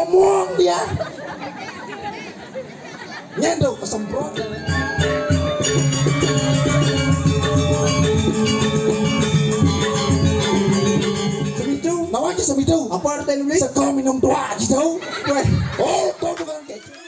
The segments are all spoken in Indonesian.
ngomong dia. Nyendok kesemprot. Sebidu, nawanya sebidu. Apa artinya ini? Seko minum tua gitu. Weh, oh, kau bukan kayak gitu.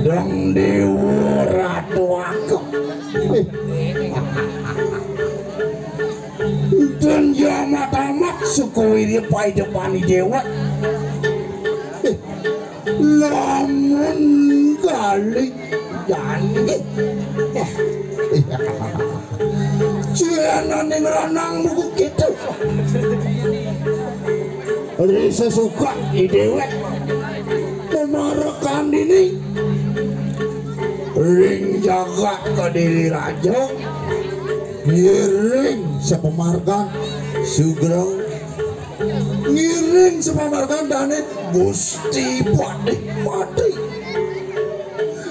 Dang Dewa Ratu Ageng. Dan Yama tamat suku wiri pai depani dewa. Lamun kali janji. Cianan ning ranang buku gitu. Risa suka di dewek. Memarakan ini. Ring jagat ke diri raja, ngiring sepemargan Sugeng, ngiring sepemargan Danit Gusti Pati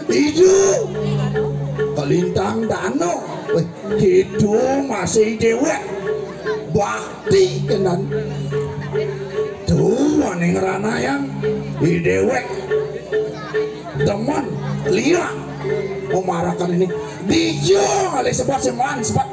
Ijo kelintang dano, itu masih dewek bakti kenan tuh maning ranayang di dewek teman liang memarakan ini bijak oleh sebuah semuan sebab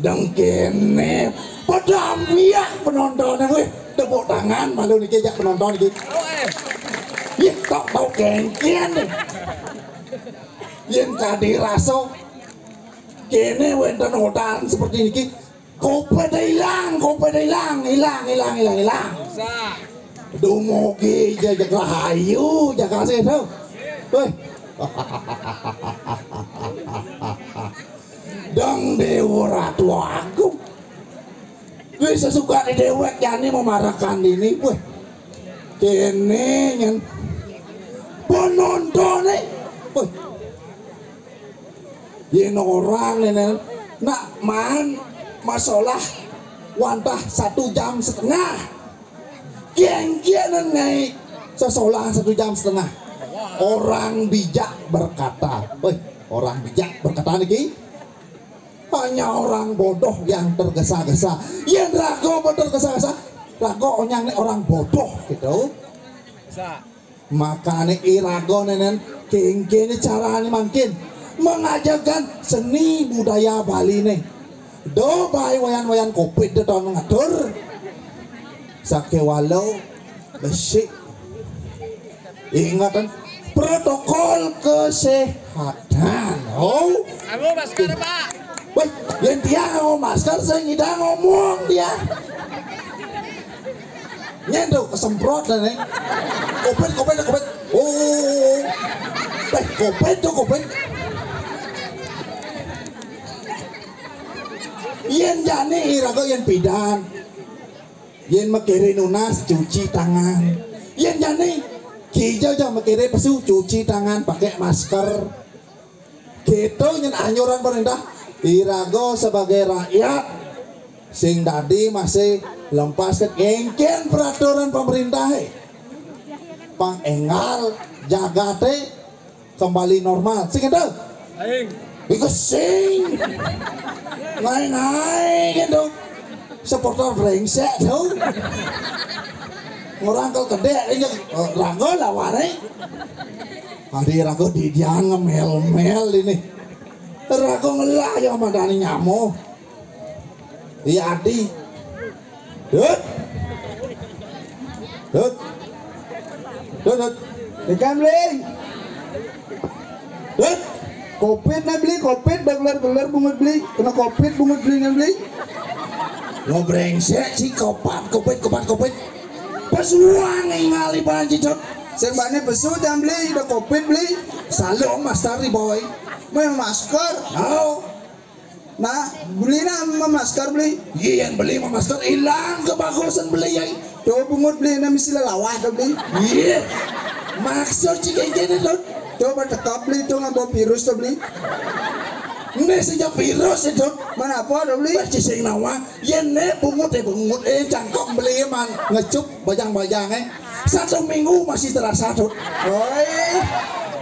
dan kene pedambiak penontonnya gue tepuk tangan malu nih kejak penonton gitu. Iya kok tau kengkian nih yen kade raso kene wonten hotan seperti ini kopet hilang dumugi jaga rahayu jaga sedo weh dang dewa ratu aku bisa suka di dewek jani memarahkan ini weh kene yang penonton weh yen orang ini nak man masalah wantah 1,5 jam kian-kianan naik sesolah 1,5 jam orang bijak berkata orang bijak berkata niki hanya orang bodoh yang tergesa-gesa yang rago tergesa-gesa rago onyang orang bodoh gitu makanya irago nenen kengkene caranya makin mengajarkan seni budaya Bali nih do bay wayan-wayan kopit deton ngatur sake walau besi ingatan protokol kesehatan aku masker pak weh yang dia ngomong masker saya ngomong dia nyendok kesemprot dan kopit oh weh kopit yen jane irago yen pidan yen makere nunas cuci tangan yen jane kijau jam makere pesu cuci tangan pakai masker gitu yen anjuran pemerintah irago sebagai rakyat sing tadi masih lepas engken peraturan pemerintah pangengal jaga teh kembali normal sing itu because sing ngai gitu supporter brengsek tuh orang kalau gede ini rago lawan hari rago di dia ngemel ini rago ngelah ya madani nyamuk iya adi dut ikan beli dut kopit na beli kopit gelar bungut beli kena kopit bungut beli na beli lo brengsek sih kopit pesuang ngali banci cot serbane pesu jam beli udah kopit beli selalu mas tari boy mau masker nah beli na masker beli iya yang beli masker hilang kebagusan beli ya coba bungut beli na misi lelawah tuh beli iya maksud cikin gini tuh coba tekap beli tuh nggak bawa virus tuh beli ini sejak virus itu mana apa tuh beli baca sing nawa ini bungut cangkok beli man ngecup bajang-bajang 1 minggu masih terasa tuh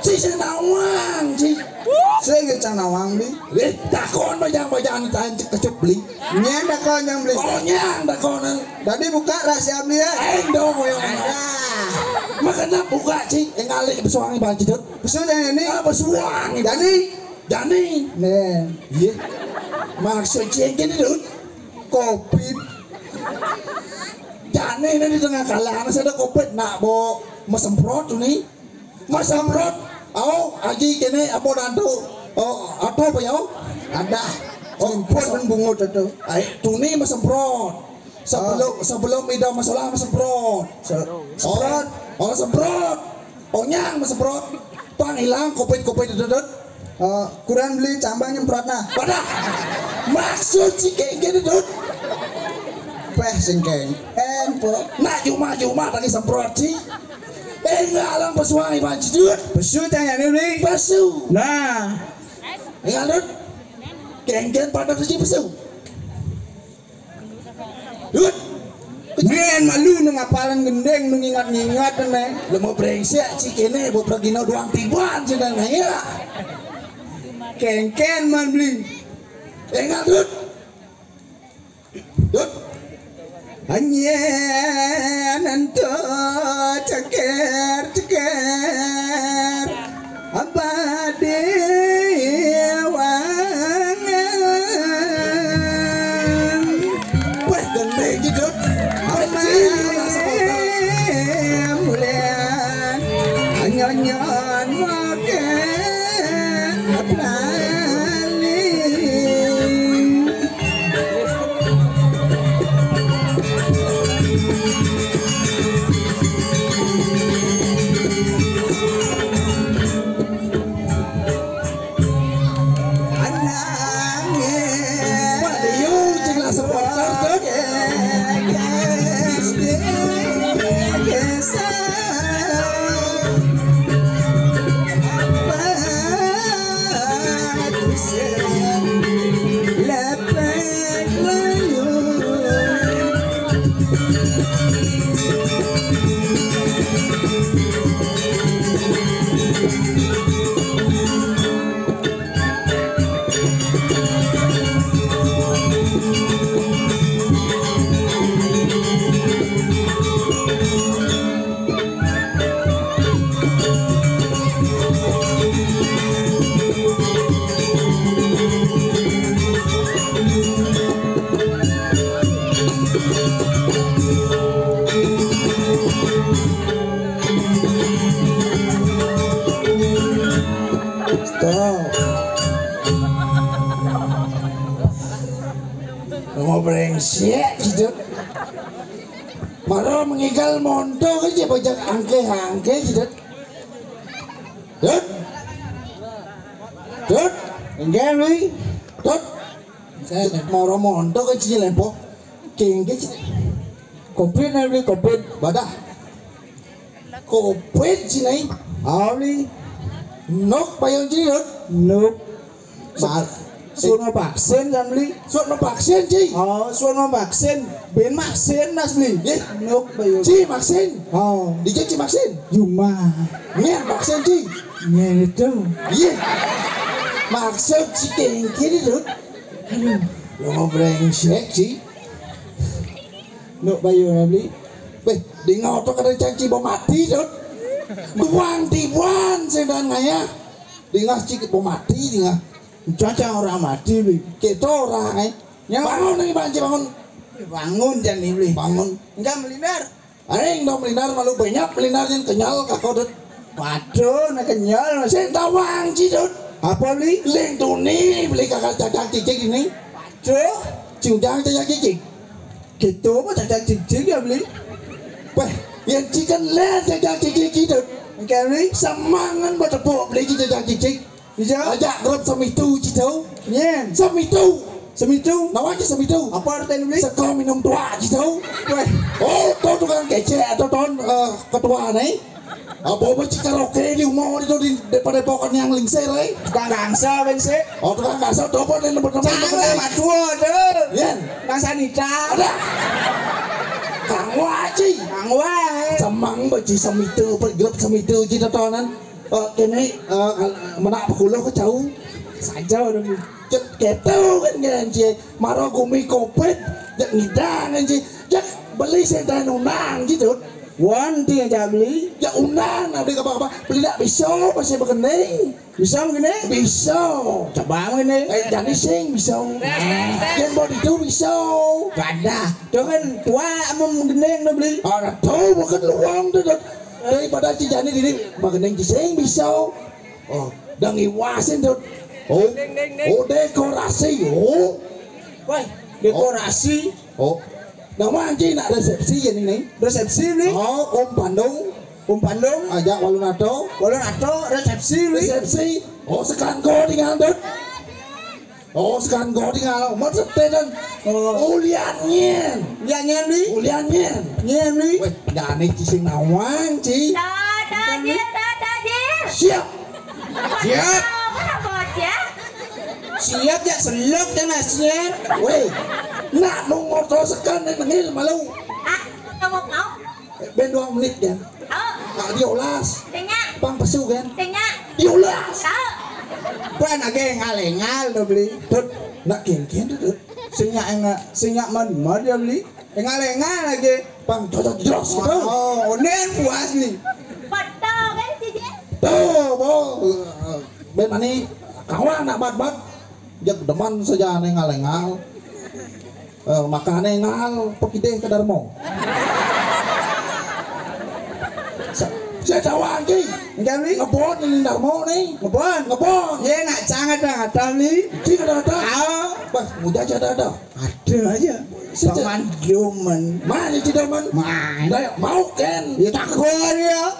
si sing nawang sih saya nggak canawang beli takon bajang-bajang kecup beli nyang dakon yang beli nyang dakonan tadi buka rahasia beli ya dong makanya buka sih ngali besuangi banci tuh pesu yang ini besuangi Jani nih iya maksud cing gini tuh kopit Jani ini di tengah kalangan saya ada kopit nak bo mesemprot tuh nih mesemprot aji kene apa nantu apa apa ya ada semprot dan bungut itu tuh nih mesemprot sebelum ida masalah mesemprot semprot nyang mesemprot pang hilang kopit itu kurang beli cambang nyemprot nah pada maksud sih kayak gini tuh peh singkeng empo nak cuma tadi semprot sih ngalang pesuangi banci tuh pesu yang ini beli pesu nah ngalut kengken pada sih pesu dut Gen malu nung apalan gendeng nung ingat-ingat neng lu mau brengsek sih kene buat pergi doang tibuan sih dan ya kengken man beli ngalut dut hanya nanto ceker abade wangan weh gendeng gitu mulian nyanyian makan Mau brengsek gitu. Maro mengigal mondo aja bajak angke gitu. Dut. Dut. Enggak beli. Dut. Maro mondo kan sih lempo. Kengke sih. Komplit na beli komplit. Badah. Kopet sih nih. Beli. Nok payung sih dut. Nope. Suno vaksin kan beli. Suat no vaksin sih. Suno vaksin. Ben vaksin nas beli. Nope bayo. Si vaksin. Dijak si vaksin. Cuma. Nyen vaksin sih. Nyen itu. Iya. Maksud si kengke ni dut. Lo mau brengsek sih. Nope bayo na beli. Weh, di ngotok ada cangci bom mati dut. Tuan sedang ngaya. Di ngasih bom mati di ngah. Caca orang mati beli. Kita orang bangun nih banci bangun. Bangun jangan beli. Bangun. Enggak melindar. Aing dong melindar malu banyak melindar yang kenyal kakak dut. Waduh, nak kenyal. Sentawang sih dut. Apa beli? Leng tuni beli kakak cacak cicik ini. Waduh, Cundang cacak cicik. gitu apa caca cicik ya beli? Weh, yang cikan len cacak cicik dut. Enggak beli? Semangan buat tepuk beli cacak cicik. Bisa? Ajak grup semitu citau. Nyen. Semitu. Semitu. Nawanya semitu. Apa artinya beli? Sekau minum tua citau. Weh, Oh, tuh tukang kece atau ton ketua nih. Apa macam karaoke di umur itu di depan depokan yang lingser eh. tukang gangsa ben sih. Oh, tukang kasar dopo nih nomor-nomor. Jangan matu deh. Yen, Kang Sanita. ada. Kang Waji. Kang wae. Semang baci semitu, pergrup semitu cita tonan. Kini menak pekulo ke jauh. Saja udah beli. Cek ketu kan ganci. Maro gumi kopet. Jak ngidang ganci. Jak beli sentai nunang gitu. Wan tiga aja beli. Ya unang, beli apa-apa. Beli tak bisa, masih berkening. Bisa begini? Bisa. Coba ini. Jadi sing bisa. Yang body itu bisa. Gak ada. Tuh kan tua mau menggendeng udah beli. Orang tahu bukan luang tuh. Daripada si Jani ini berkening sing bisa. Oh, dan iwasin tuh. Oh, dekorasi. Oh, Wah, dekorasi. oh. Nama anjing nak resepsi ya ini. Resepsi beli. Oh, Bandung. Bandung. Ajak Walunato. Walunato resepsi beli. Resepsi. Oh, sekarang kau tinggal tuh. Oh, sekarang kau tinggal. Maksud dan uliannya. Ya nyen beli. Uliannya. Nyen beli. Weh, jani cising nawang ci. Siap. Siap. Siap ya seluk dan nasinya. Weh, nak nunggu terus sekarang ngil malu. Ben 2 menit kan. Diolas. Bang pesu kan. Diolas. Bukan lagi ngalengal udah beli. Tut, nak kian tuh. Sinyak man dia beli. Ngalengal lagi. Bang cocok jelas gitu. Oh, nen puas nih. Tuh, ben mani kawan nak bat. Jak deman saja nih ngalengal. Makane ngal pekide ke Darmo. Saya tahu anjing. Enggak beli. Ngebon ini Darmo nih. Ngebon. Ya nak sangat dah ada beli. Cik ada. Bah, muda aja ada. Ada aja. Saman Joman. Mana Cik Darman? Man. Dah mau kan? Ya takut ya.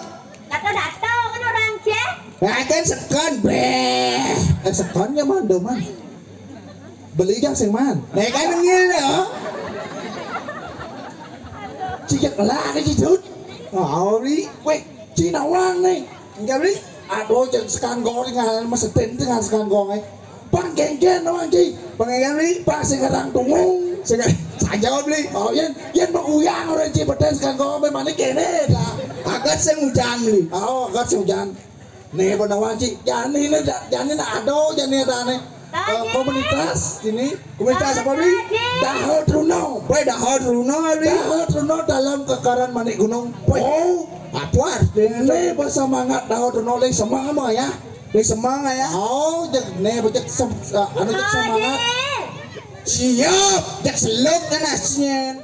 Dato kan orang cek. Nah kan sekan breh. Sekonnya man doman. Beli jang sing man. Nah kan ngil ya. Cik lah ni Cik. Oh beli. Weh, Cik nawang nih. Enggak beli. Aduh, jangan sekarang gong dengan mesetin dengan sekarang gong Bang geng-geng nawang Cik. Pengen beli. Bang sekarang tungung. Sekarang jawab beli. Oh yen menguyang orang Cipedes kan kok memang kene dah. Agak sing hujan beli. Oh agak hujan. Nih Bonawang Ci, jani ado jani ada nih. Komunitas ini Komunitas apa beli? Dahot Runo. Boy dahot Runo beli. Dahot Runo dalam kekaran Manik Gunung. Oh, Apa artinya? ini bersemangat Dahot Runo lagi semangat mah ya. Beli semangat ya. Oh, nih bocek anu cek semangat. Siap. Jak seluk kan asnya.